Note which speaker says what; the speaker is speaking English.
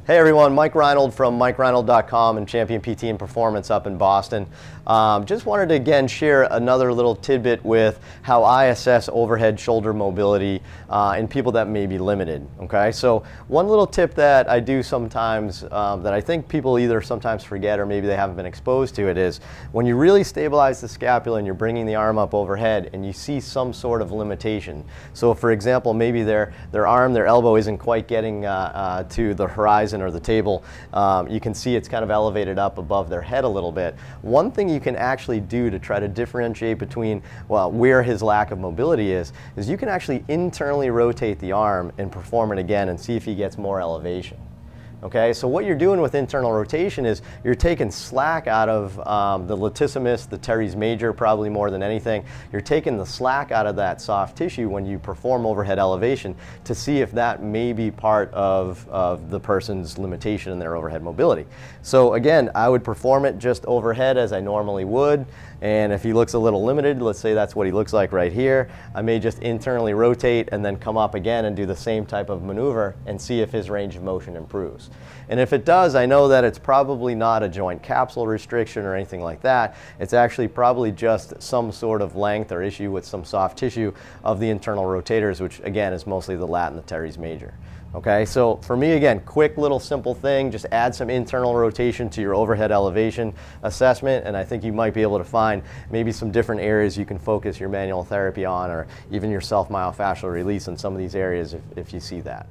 Speaker 1: Hey everyone, Mike Reinold from MikeReinold.com and Champion PT and Performance up in Boston. Just wanted to again share another little tidbit with how I assess overhead shoulder mobility in people that may be limited. Okay, so one little tip that I do sometimes that I think people either sometimes forget or maybe they haven't been exposed to it is when you really stabilize the scapula and you're bringing the arm up overhead and you see some sort of limitation. So for example, maybe their arm, their elbow isn't quite getting to the horizon or the table. You can see it's kind of elevated up above their head a little bit. One thing you can actually do to try to differentiate between, well, where his lack of mobility is you can actually internally rotate the arm and perform it again and see if he gets more elevation. Okay, so what you're doing with internal rotation is you're taking slack out of the latissimus, the teres major, probably more than anything. You're taking the slack out of that soft tissue when you perform overhead elevation to see if that may be part of the person's limitation in their overhead mobility. So again, I would perform it just overhead as I normally would, and if he looks a little limited, let's say that's what he looks like right here, I may just internally rotate and then come up again and do the same type of maneuver and see if his range of motion improves. And if it does, I know that it's probably not a joint capsule restriction or anything like that. It's actually probably just some sort of length or issue with some soft tissue of the internal rotators, which again is mostly the lat and the teres major. Okay, so for me, again, quick little simple thing, just add some internal rotation to your overhead elevation assessment, and I think you might be able to find maybe some different areas you can focus your manual therapy on, or even your self-myofascial release in some of these areas if you see that.